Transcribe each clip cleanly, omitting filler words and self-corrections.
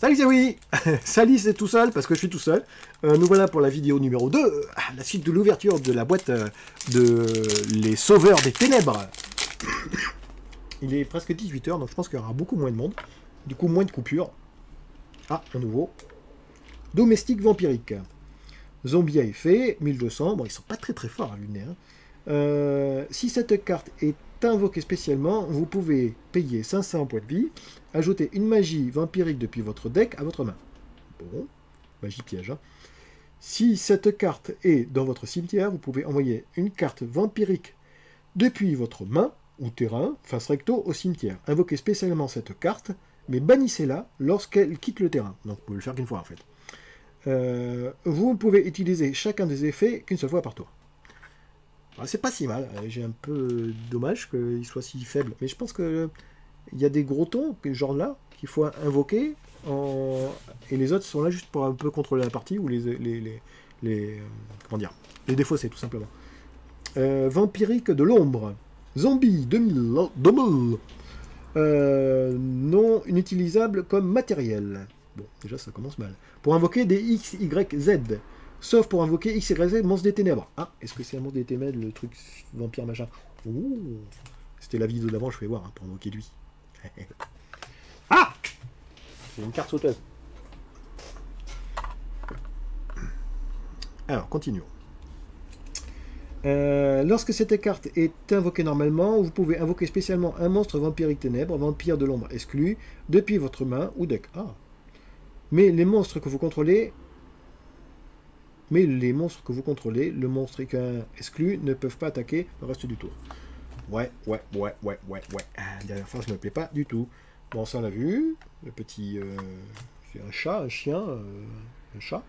Salut, c'est oui. Salut, c'est tout seul, parce que je suis tout seul. Nous voilà pour la vidéo numéro 2, la suite de l'ouverture de la boîte de Les Sauveurs des Ténèbres. Il est presque 18 h, donc je pense qu'il y aura beaucoup moins de monde. Du coup, moins de coupures. Ah, un nouveau. Domestique vampirique. Zombie à effet, 1200. Bon, ils sont pas très forts à vue de nez, hein. Si cette carte est invoquée spécialement, vous pouvez payer 500 points de vie, ajouter une magie vampirique depuis votre deck à votre main. Bon, magie piège, hein. Si cette carte est dans votre cimetière, vous pouvez envoyer une carte vampirique depuis votre main ou terrain, face recto, au cimetière. Invoquez spécialement cette carte, mais bannissez-la lorsqu'elle quitte le terrain. Donc vous pouvez le faire qu'une fois en fait. Vous ne pouvez utiliser chacun des effets qu'une seule fois par tour. C'est pas si mal. J'ai un peu dommage qu'il soit si faible. Mais je pense que il y a des gros tons, genre là, qu'il faut invoquer. Et les autres sont là juste pour un peu contrôler la partie ou comment dire, les défausser tout simplement. Vampirique de l'ombre. Zombie 2000. Non inutilisable comme matériel. Bon, déjà ça commence mal. Pour invoquer des X, Y, Z. Sauf pour invoquer X, Y, Z, monstre des ténèbres. Ah, est-ce que c'est un monstre des ténèbres, le truc vampire machin? Ouh, c'était la vidéo d'avant, je vais voir, hein, pour invoquer lui. Ah, c'est une carte sauteuse. Alors, continuons. Lorsque cette carte est invoquée normalement, vous pouvez invoquer spécialement un monstre vampirique ténèbres, vampire de l'ombre exclu, depuis votre main ou deck. Ah. Mais les monstres que vous contrôlez, le monstre exclu, ne peuvent pas attaquer le reste du tour. Ouais. La dernière phrase ne me plaît pas du tout. Bon, ça on l'a vu. Le petit... c'est un chat, un chien, un chat.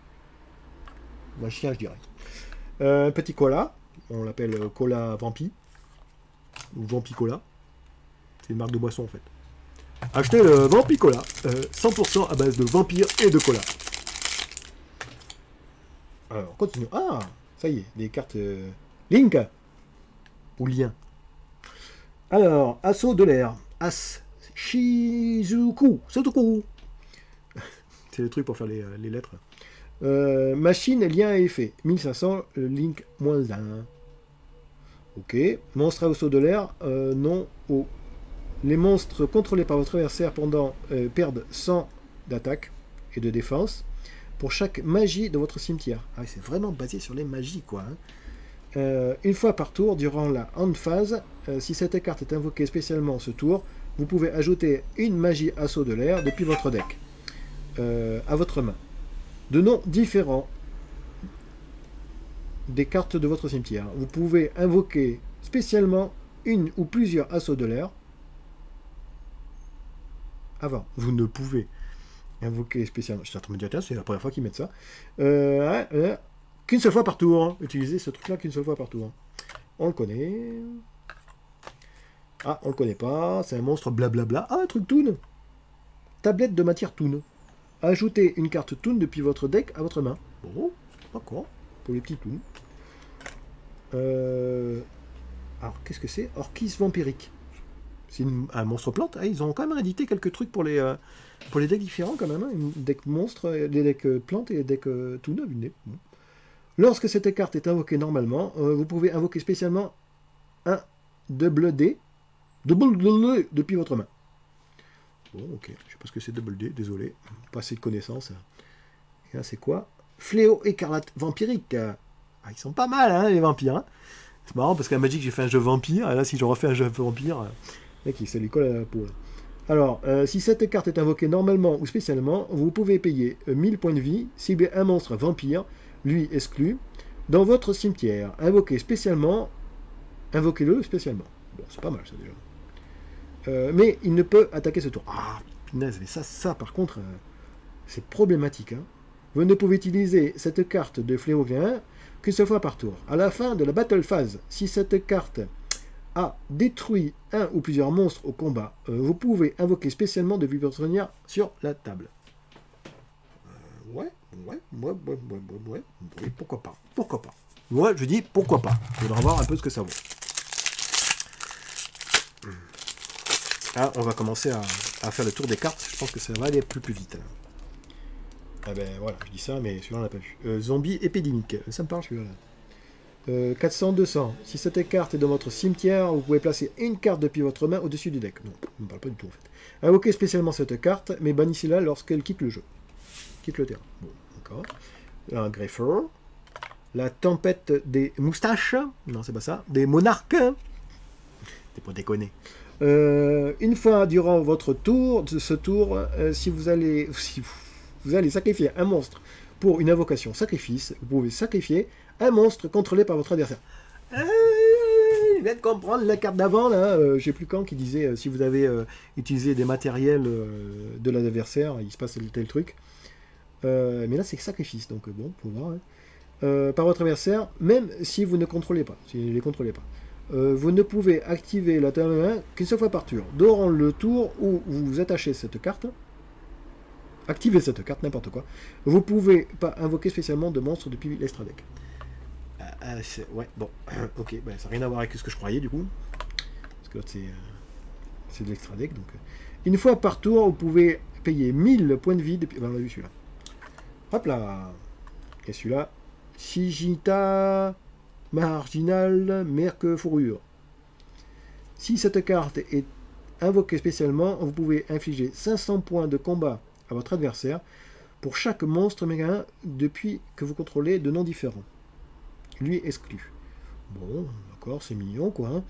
Un chien, je dirais. Un petit cola. On l'appelle cola Vampi. Ou Vampicola. C'est une marque de boisson en fait. Achetez le Vampicola. 100% à base de vampires et de cola. Alors, continue. Ah, ça y est, des cartes Link ou lien. Alors, assaut de l'air. As Shizuku. Sotoku. C'est le truc pour faire les lettres. Machine, lien à effet. 1500, Link -1. Ok. Monstre à assaut de l'air. Non au. Les monstres contrôlés par votre adversaire perdent 100 d'attaque et de défense pour chaque magie de votre cimetière. Ah, c'est vraiment basé sur les magies, quoi. Hein. Une fois par tour, durant la hand phase, si cette carte est invoquée spécialement ce tour, vous pouvez ajouter une magie assaut de l'air depuis votre deck à votre main. De noms différents des cartes de votre cimetière. Vous pouvez invoquer spécialement une ou plusieurs assauts de l'air. Avant, vous ne pouvez invoquer spécialement. Je suis en train de me dire, c'est la première fois qu'ils mettent ça. Qu'une seule fois par tour. Hein. Utilisez ce truc-là qu'une seule fois par tour. On le connaît. Ah, on le connaît pas. C'est un monstre blablabla. Ah, un truc Toon. Tablette de matière Toon. Ajoutez une carte Toon depuis votre deck à votre main. Bon, d'accord. Pour les petits Toons. Alors, qu'est-ce que c'est? Orchis vampirique. C'est un monstre plante. Ah, ils ont quand même réédité quelques trucs pour les decks différents quand même. Hein. Des decks monstres, des decks plantes et des decks Toon. Bon. Lorsque cette carte est invoquée normalement, vous pouvez invoquer spécialement un double D depuis votre main. Bon, ok. Je sais pas ce que c'est double D, désolé. Pas assez de connaissances. Et là, c'est quoi? Fléau écarlate vampirique. Ah, ils sont pas mal, hein, les vampires. Hein. C'est marrant parce qu'à Magic, j'ai fait un jeu vampire. Et là, si je refais un jeu vampire, mec, ça lui colle à la peau. Là. Alors, si cette carte est invoquée normalement ou spécialement, vous pouvez payer 1000 points de vie, cibler un monstre vampire, lui exclu, dans votre cimetière. Invoquez-le spécialement. Bon, c'est pas mal ça déjà. Mais il ne peut attaquer ce tour. Ah, punaise, mais ça par contre, c'est problématique. Hein. Vous ne pouvez utiliser cette carte de Fléau Glin qu'une seule fois par tour. À la fin de la battle phase, si cette carte a détruit un ou plusieurs monstres au combat, vous pouvez invoquer spécialement de Vibratonia sur la table. Ouais, pourquoi pas. Moi, je dis pourquoi pas. Il faudra voir un peu ce que ça vaut. Ah, on va commencer à faire le tour des cartes. Je pense que ça va aller plus vite. Ah ben voilà, je dis ça, mais celui-là on l'a pas vu. Zombie épidémique, ça me parle celui-là. 400, 200. Si cette carte est dans votre cimetière, vous pouvez placer une carte depuis votre main au-dessus du deck. Non, ça ne me parle pas du tout en fait. Invoquez spécialement cette carte, mais bannissez-la lorsqu'elle quitte le jeu. Quitte le terrain. Bon, d'accord. Un greffeur. La tempête des moustaches. Non, c'est pas ça. Des monarques. C'est pas déconner. Une fois durant votre tour, si vous allez sacrifier un monstre pour une invocation sacrifice, vous pouvez sacrifier un monstre contrôlé par votre adversaire. Je viens de comprendre la carte d'avant, là, je sais plus quand, qui disait si vous avez utilisé des matériels de l'adversaire, il se passe tel truc. Mais là, c'est sacrifice, donc bon, faut voir. Hein. Par votre adversaire, même si vous ne contrôlez pas, si vous ne les contrôlez pas. Vous ne pouvez activer la main qu'une seule fois par tour. Durant le tour où vous attachez cette carte, activez cette carte, n'importe quoi. Vous pouvez pas invoquer spécialement de monstres depuis l'extra deck. Ouais, bon, ok, ben, ça n'a rien à voir avec ce que je croyais du coup. Parce que l'autre c'est de l'extra deck. Donc, une fois par tour, vous pouvez payer 1000 points de vie depuis. Ben, on a vu celui-là. Hop là. Et celui-là, Sigita Marginal Merque Fourrure. Si cette carte est invoquée spécialement, vous pouvez infliger 500 points de combat à votre adversaire pour chaque monstre méga depuis que vous contrôlez de noms différents. Lui exclu. Bon, d'accord, c'est mignon, quoi. Hein.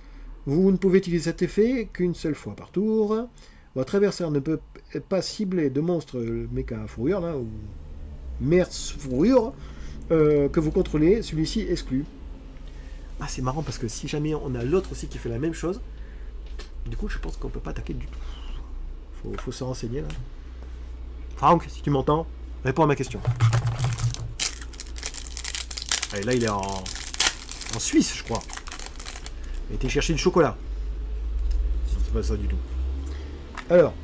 Vous ne pouvez utiliser cet effet qu'une seule fois par tour. Votre adversaire ne peut pas cibler de monstres méca fourrure, là, ou merce fourrure, que vous contrôlez, celui-ci exclu. Ah, c'est marrant, parce que si jamais on a l'autre aussi qui fait la même chose, du coup, je pense qu'on peut pas attaquer du tout. Faut se renseigner, là. Franck, si tu m'entends, réponds à ma question. Allez, là, il est en Suisse, je crois. Il a été chercher du chocolat. Non, c'est pas ça du tout. Alors,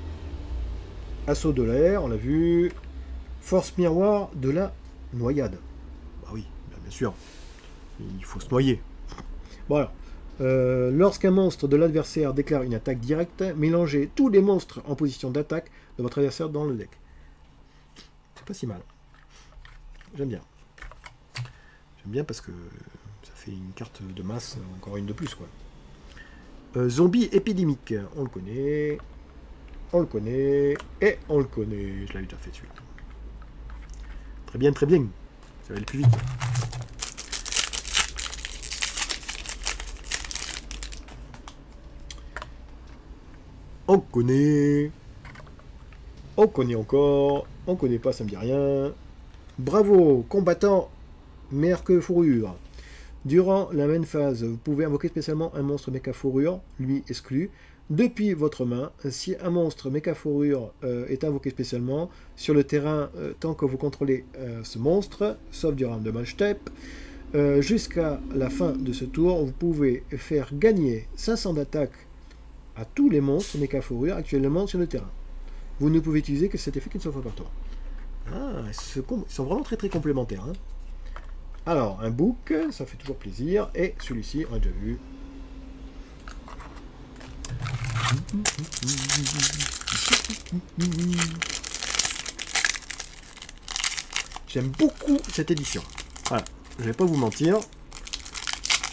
assaut de l'air, on l'a vu. Force miroir de la noyade. Bah oui, bien sûr. Il faut se noyer. Bon alors, lorsqu'un monstre de l'adversaire déclare une attaque directe, mélangez tous les monstres en position d'attaque de votre adversaire dans le deck. C'est pas si mal. J'aime bien. J'aime bien parce que ça fait une carte de masse, encore une de plus, quoi. Zombie épidémique, on le connaît. On le connaît. Et on le connaît. Je l'avais déjà fait celui-là. Très bien, très bien. Ça va aller plus vite. On connaît. On connaît encore. On connaît pas, ça me dit rien. Bravo, combattant Merque Fourrure. Durant la même phase, vous pouvez invoquer spécialement un monstre méca fourrure, lui exclu, depuis votre main. Si un monstre méca fourrure est invoqué spécialement sur le terrain tant que vous contrôlez ce monstre, sauf durant le damage step, jusqu'à la fin de ce tour, vous pouvez faire gagner 500 d'attaque à tous les monstres méca fourrure actuellement sur le terrain. Vous ne pouvez utiliser que cet effet qu'une seule fois par tour. Ah, ils sont vraiment très très complémentaires. Hein. Alors, un book, ça fait toujours plaisir. Et celui-ci, on a déjà vu. J'aime beaucoup cette édition. Voilà, je vais pas vous mentir.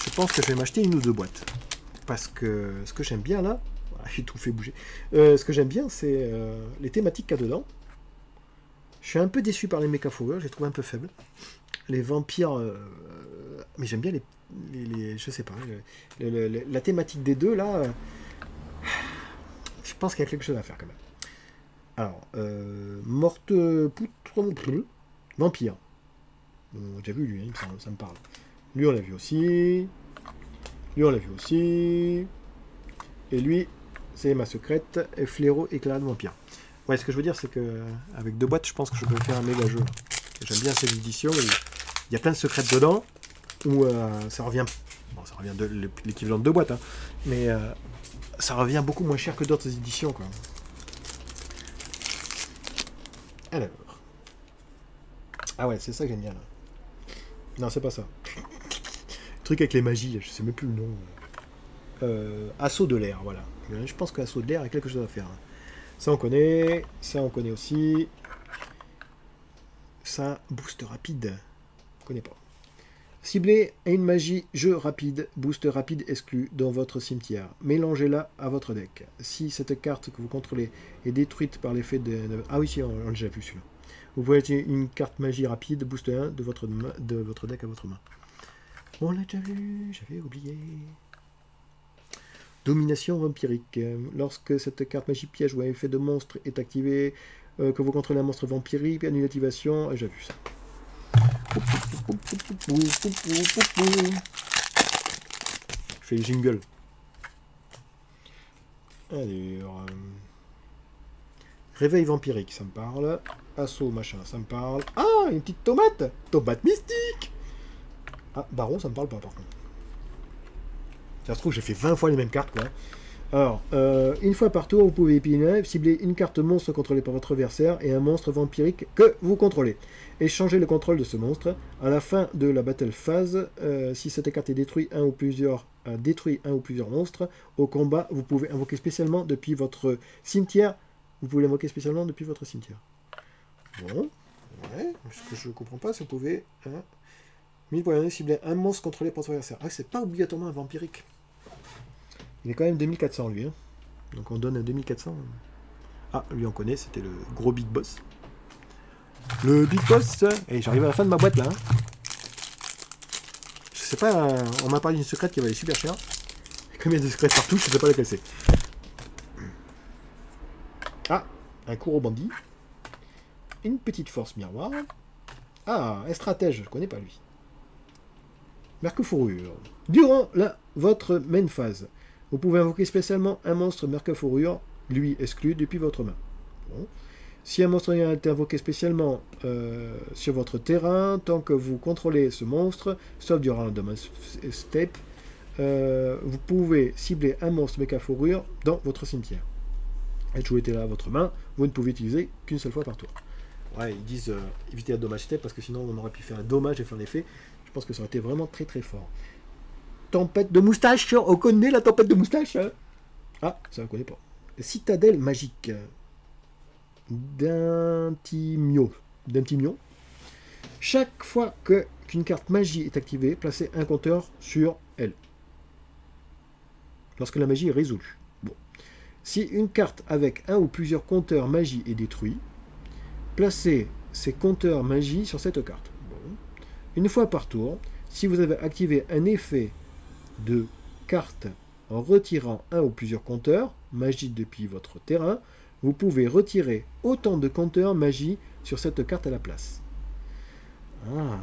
Je pense que je vais m'acheter une ou deux boîtes. Parce que ce que j'aime bien là, voilà, j'ai tout fait bouger. Ce que j'aime bien, c'est les thématiques qu'il y a dedans. Je suis un peu déçu par les méca fourrures, j'ai trouvé un peu faible. Les vampires, mais j'aime bien les je sais pas, la thématique des deux là. Je pense qu'il y a quelque chose à faire quand même. Alors, morte poutre, vampire. J'ai vu lui, hein, ça me parle. Lui on l'a vu aussi. Lui on l'a vu aussi. Et lui, c'est ma secrète, fléau éclair de vampire. Ouais, ce que je veux dire, c'est que avec deux boîtes, je pense que je peux faire un méga jeu. J'aime bien cette édition. Il y a plein de secrets dedans où ça revient. Bon, ça revient de l'équivalent de deux boîtes, hein, mais ça revient beaucoup moins cher que d'autres éditions, quoi. Alors. Ah ouais, c'est ça que j'aime bien là. Non, c'est pas ça. Le truc avec les magies, je sais même plus le nom. Assaut de l'air, voilà. Je pense que Assaut de l'air a quelque chose à faire. Hein. Ça on connaît aussi. Ça, boost rapide. Je connais pas. Ciblez une magie jeu rapide, boost rapide exclu dans votre cimetière. Mélangez-la à votre deck. Si cette carte que vous contrôlez est détruite par l'effet de... Ah oui, si, on l'a déjà vu celui-là. Vous pouvez utiliser une carte magie rapide, boost 1 de votre deck à votre main. On l'a déjà vu, j'avais oublié. Domination vampirique. Lorsque cette carte magie piège ou un effet de monstre est activée, que vous contrôlez un monstre vampirique, annule l'activation. J'ai vu ça. Je fais les jingles. Alors, réveil vampirique, ça me parle. Assaut, machin, ça me parle. Ah, une petite tomate. Tomate mystique. Ah, baron, ça me parle pas par contre. Ça se trouve, j'ai fait 20 fois les mêmes cartes, quoi. Alors, une fois par tour, vous pouvez cibler une carte monstre contrôlée par votre adversaire et un monstre vampirique que vous contrôlez. Échangez le contrôle de ce monstre. À la fin de la battle phase, si cette carte est détruite un ou plusieurs monstres, au combat, vous pouvez invoquer spécialement depuis votre cimetière. Vous pouvez l'invoquer spécialement depuis votre cimetière. Bon, ouais. Ce que je comprends pas, c'est que vous pouvez... Hein, 1000 pour cibler un monstre contrôlé par votre adversaire. Ah, c'est pas obligatoirement un vampirique. Il est quand même 2400 lui. Hein. Donc on donne un 2400. Ah, lui on connaît, c'était le gros big boss. Le big boss. Et j'arrive à la fin de ma boîte là. Hein. Je sais pas, on m'a parlé d'une secrète qui valait super cher. Comme il y a des secrètes partout, je sais pas laquelle c'est. Ah, un cours au bandit. Une petite force miroir. Ah, un stratège, je connais pas lui. Merque-fourrure. Durant votre main phase, vous pouvez invoquer spécialement un monstre merque-fourrure, lui exclu, depuis votre main. Bon. Si un monstre a été invoqué spécialement sur votre terrain, tant que vous contrôlez ce monstre, sauf durant le domaine step, vous pouvez cibler un monstre merque-fourrure dans votre cimetière. Et jouer là à votre main, vous ne pouvez utiliser qu'une seule fois par tour. Ouais, ils disent éviter la dommage step parce que sinon on aurait pu faire un dommage et faire l'effet. Je pense que ça aurait été vraiment très très fort. Tempête de moustache, on connaît la tempête de moustache. Ah, ça on connaît pas. Citadelle magique. D'Intimio. Chaque fois qu'une carte magie est activée, placez un compteur sur elle. Lorsque la magie est résolue. Bon. Si une carte avec un ou plusieurs compteurs magie est détruite, placez ces compteurs magie sur cette carte. Bon. Une fois par tour, si vous avez activé un effet de carte en retirant un ou plusieurs compteurs magie depuis votre terrain, vous pouvez retirer autant de compteurs magie sur cette carte à la place. Ah,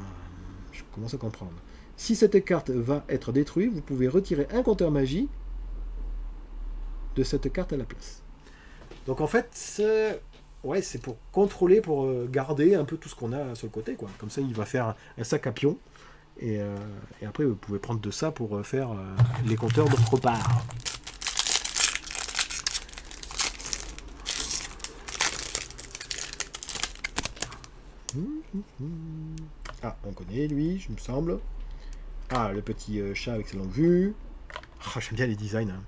je commence à comprendre. Si cette carte va être détruite, vous pouvez retirer un compteur magie de cette carte à la place. Donc en fait, c'est pour contrôler, pour garder un peu tout ce qu'on a sur le côté, quoi. Comme ça, il va faire un sac à pion. Et après, vous pouvez prendre de ça pour faire les compteurs d'autre part. Ah, on connaît lui, je me semble. Ah, le petit chat avec ses longues vues. Oh, j'aime bien les designs. Hein.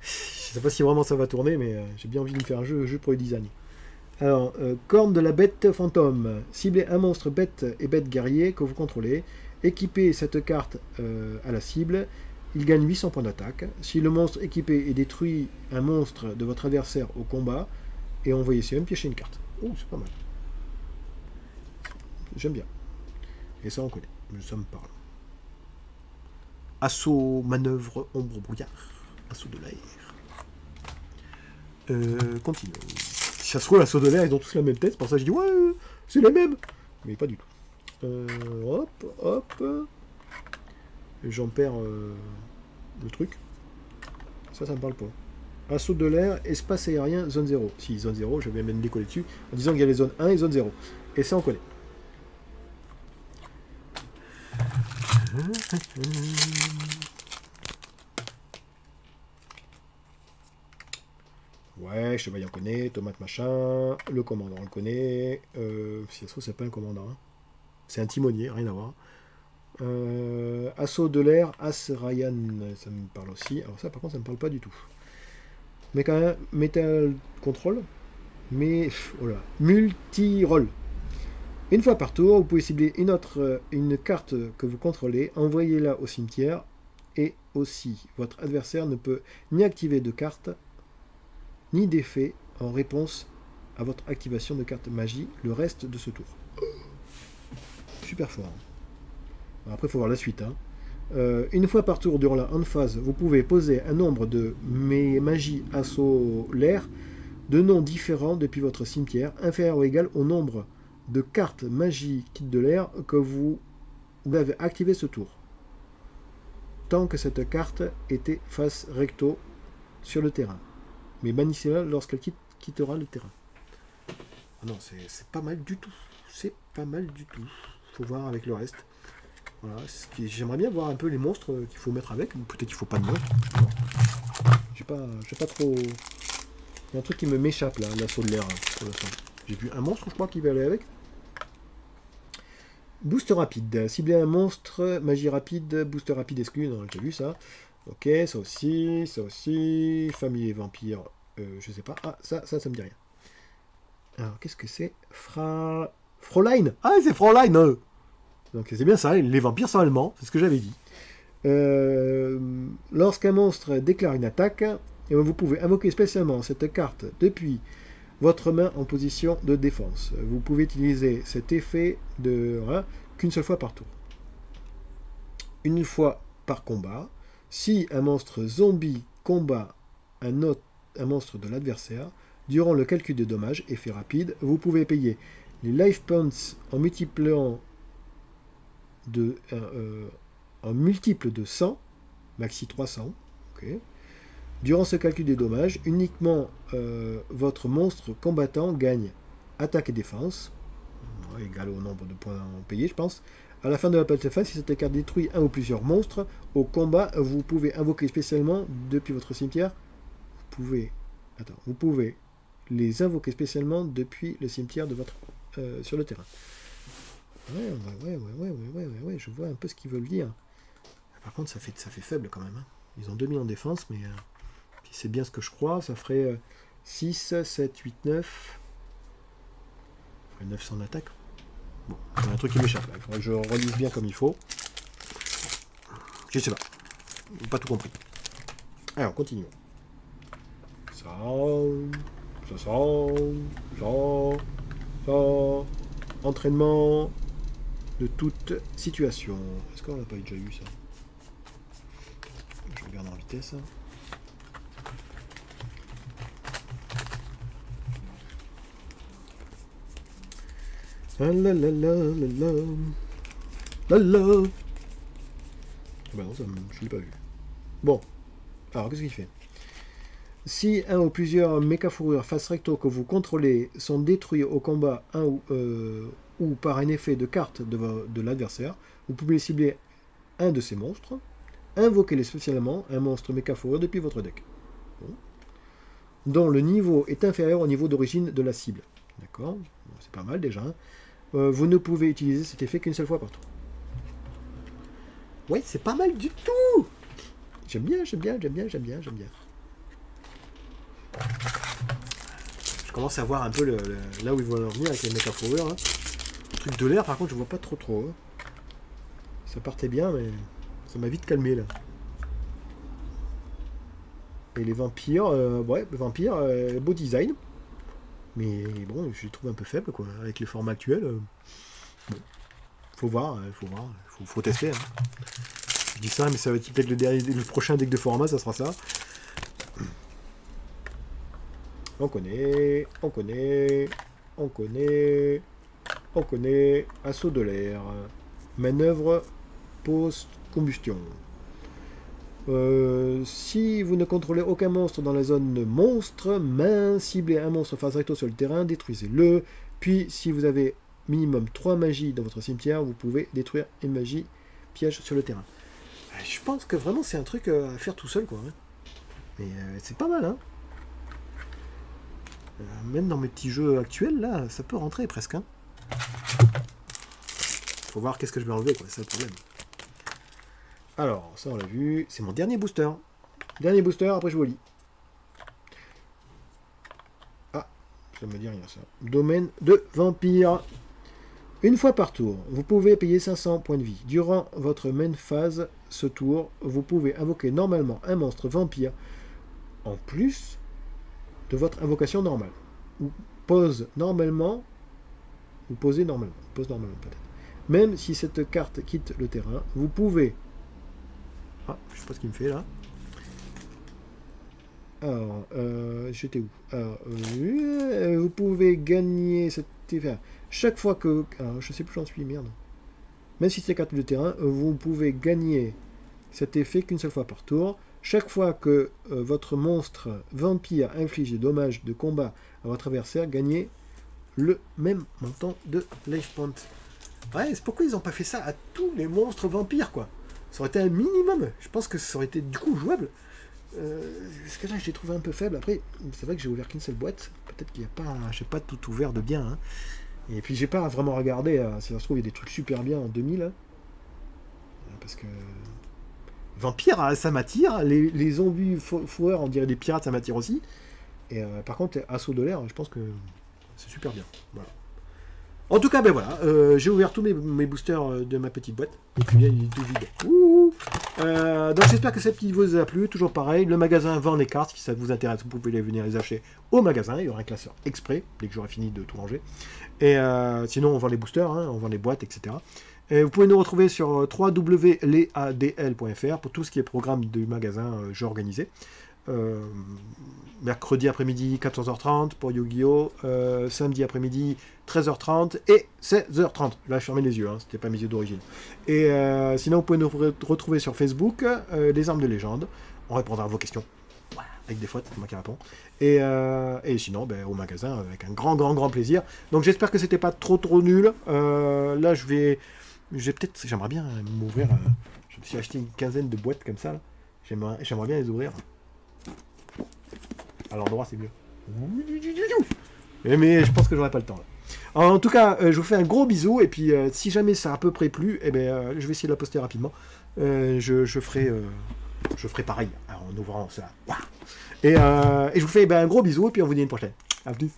Je sais pas si vraiment ça va tourner, mais j'ai bien envie de me faire un jeu pour les designs. Alors, corne de la bête fantôme. Ciblez un monstre bête et bête guerrier que vous contrôlez. Équipez cette carte à la cible. Il gagne 800 points d'attaque. Si le monstre équipé est détruit un monstre de votre adversaire au combat, et envoyez même piocher une carte. Oh, c'est pas mal. J'aime bien. Et ça, on connaît. Ça me parle. Assaut, manœuvre, ombre, brouillard. Assaut de l'air. Continue. Si ça se trouve, l'assaut de l'air, ils ont tous la même tête. Pour ça, je dis, ouais, c'est les mêmes. Mais pas du tout. Hop. J'en perds le truc. Ça me parle pas. Assaut de l'air, espace aérien, zone 0. Si, zone 0, je vais même décoller dessus en disant qu'il y a les zones 1 et zone 0. Et ça, on connaît. Ouais, chevalier on connaît, tomate machin, le commandant on le connaît, si ça se trouve c'est pas un commandant, hein. C'est un timonier, rien à voir. Assaut de l'air, As Ryan, ça me parle aussi, alors ça par contre ça me parle pas du tout. Mais quand même, Metal Control, mais, voilà, multi-roll. Une fois par tour, vous pouvez cibler une carte que vous contrôlez, envoyez-la au cimetière, et aussi, votre adversaire ne peut ni activer de carte, ni d'effet en réponse à votre activation de carte magie le reste de ce tour. Super fort. Hein. Après, il faut voir la suite. Hein. Une fois par tour durant la end phase, vous pouvez poser un nombre de magies assolaires de noms différents depuis votre cimetière, inférieur ou égal au nombre de cartes magie kit de l'air que vous avez activé ce tour. Tant que cette carte était face recto sur le terrain. Mais bannissez-la lorsqu'elle quittera le terrain. Ah non, c'est pas mal du tout. C'est pas mal du tout. Faut voir avec le reste. Voilà, j'aimerais bien voir un peu les monstres qu'il faut mettre avec. Peut-être qu'il faut pas de monstres. J'ai pas trop... Il y a un truc qui me m'échappe là, l'assaut de l'air. J'ai vu un monstre, je crois, qui va aller avec. Boost rapide. Cibler un monstre, magie rapide, boost rapide exclu. Non, j'ai vu ça. Ok, ça aussi. Famille et vampire, je sais pas. Ah, ça me dit rien. Alors, qu'est-ce que c'est? Fräulein. Ah, c'est Fräulein. Donc, c'est bien ça, les vampires sont allemands, c'est ce que j'avais dit. Lorsqu'un monstre déclare une attaque, vous pouvez invoquer spécialement cette carte depuis votre main en position de défense. Vous pouvez utiliser cet effet qu'une seule fois par tour. Une fois par combat, si un monstre zombie combat un monstre de l'adversaire, durant le calcul des dommages, effet rapide, vous pouvez payer les life points en multiple de 100, maxi 300. Okay. Durant ce calcul des dommages, uniquement votre monstre combattant gagne attaque et défense, égal au nombre de points payés, je pense. À la fin de la partie de phase, si cette carte détruit un ou plusieurs monstres au combat, vous pouvez invoquer spécialement depuis votre cimetière. Vous pouvez les invoquer spécialement depuis le cimetière de votre sur le terrain. Ouais, je vois un peu ce qu'ils veulent dire. Par contre, ça fait faible quand même. Hein. Ils ont 2000 en défense, mais si c'est bien ce que je crois, ça ferait 6, 7, 8, 9. Ça ferait 900 d'attaque. Bon, il y a un truc qui m'échappe là. Il faudrait que je relise bien comme il faut. Je sais pas. Pas tout compris. Alors, continuons. Ça. Entraînement de toute situation. Est-ce qu'on n'a pas déjà eu ça? Je regarde en vitesse. Ah là là là là là. Là là. Bah non, je ne l'ai pas vu. Bon. Alors, qu'est-ce qu'il fait? Si un ou plusieurs méca fourrures face recto que vous contrôlez sont détruits au combat ou par un effet de carte de l'adversaire, vous pouvez cibler un de ces monstres, invoquez-les spécialement, un monstre méca fourrure depuis votre deck, dont le niveau est inférieur au niveau d'origine de la cible. D'accord, c'est pas mal déjà. Vous ne pouvez utiliser cet effet qu'une seule fois par tour. Ouais, c'est pas mal du tout. J'aime bien. Je commence à voir un peu là où ils vont en venir avec les méca fourrures. Hein. Le truc de l'air, par contre, je vois pas trop. Hein. Ça partait bien, mais ça m'a vite calmé là. Et les vampires, beau design. Mais bon, je les trouve un peu faibles, quoi. Avec les formats actuels. Bon. Faut voir. Faut tester. Hein. Je dis ça, mais ça va être peut-être le prochain deck de format, ça sera ça. On connaît. Assaut de l'air. Manœuvre post-combustion. Si vous ne contrôlez aucun monstre dans la zone monstre, ciblez un monstre face recto sur le terrain, détruisez-le. Puis, si vous avez minimum 3 magies dans votre cimetière, vous pouvez détruire une magie piège sur le terrain. Je pense que vraiment c'est un truc à faire tout seul, quoi. Hein. Mais c'est pas mal, hein. Même dans mes petits jeux actuels, là, ça peut rentrer presque. Hein. Faut voir qu'est-ce que je vais enlever, quoi. C'est ça le problème. Alors, ça on l'a vu. C'est mon dernier booster. Dernier booster, après je vous lis. Ah, ça me dit rien ça. Domaine de vampire. Une fois par tour, vous pouvez payer 500 points de vie. Durant votre main phase, ce tour, vous pouvez invoquer normalement un monstre vampire en plus de votre invocation normale. Ou pose normalement, ou posez normalement, pose normalement peut-être. Même si cette carte quitte le terrain, vous pouvez... Ah, je sais pas ce qu'il me fait là. Alors, j'étais où? Alors, vous pouvez gagner cet effet. Chaque fois que... Alors, je sais plus où j'en suis, merde. Même si c'est carte de terrain, vous pouvez gagner cet effet qu'une seule fois par tour. Chaque fois que votre monstre vampire inflige des dommages de combat à votre adversaire, gagnez le même montant de life point. Ouais, c'est pourquoi ils n'ont pas fait ça à tous les monstres vampires, quoi. Ça aurait été un minimum. Je pense que ça aurait été du coup jouable. Parce que là, je l'ai trouvé un peu faible. Après, c'est vrai que j'ai ouvert qu'une seule boîte. Peut-être qu'il n'y a pas... J'ai pas tout ouvert de bien. Hein. Et puis, j'ai pas vraiment regardé. Si ça se trouve, il y a des trucs super bien en 2000. Hein. Parce que... Vampire, ça m'attire. Les zombies fourreurs, on dirait des pirates, ça m'attire aussi. Et par contre, Assaut de l'air, je pense que c'est super bien. Voilà. En tout cas, ben voilà, j'ai ouvert tous mes boosters de ma petite boîte. Et puis, il est tout vide. Ouh. Donc, j'espère que cette vidéo vous a plu. Toujours pareil, le magasin vend les cartes. Si ça vous intéresse, vous pouvez venir les acheter au magasin. Il y aura un classeur exprès, dès que j'aurai fini de tout ranger. Et sinon, on vend les boosters, hein, on vend les boîtes, etc. Et vous pouvez nous retrouver sur www.leadl.fr pour tout ce qui est programme du magasin jeux organisés. Mercredi après-midi 14h30 pour Yu-Gi-Oh! Samedi après-midi 13h30 et 16h30. Là, je fermais les yeux, hein, c'était pas mes yeux d'origine. Et sinon, vous pouvez nous retrouver sur Facebook, les armes de légende. On répondra à vos questions. Avec des fautes, c'est moi qui réponds. Et sinon, ben, au magasin, avec un grand plaisir. Donc, j'espère que c'était pas trop nul. Là, j'aimerais bien m'ouvrir. Je me suis acheté une quinzaine de boîtes comme ça. J'aimerais bien les ouvrir. À l'endroit, c'est mieux. Mais je pense que j'aurai pas le temps. Là. En tout cas, je vous fais un gros bisou. Et puis, si jamais ça a à peu près plu, eh ben, je vais essayer de la poster rapidement. Je ferai pareil en ouvrant ça. Et je vous fais un gros bisou. Et puis, on vous dit à une prochaine. À plus.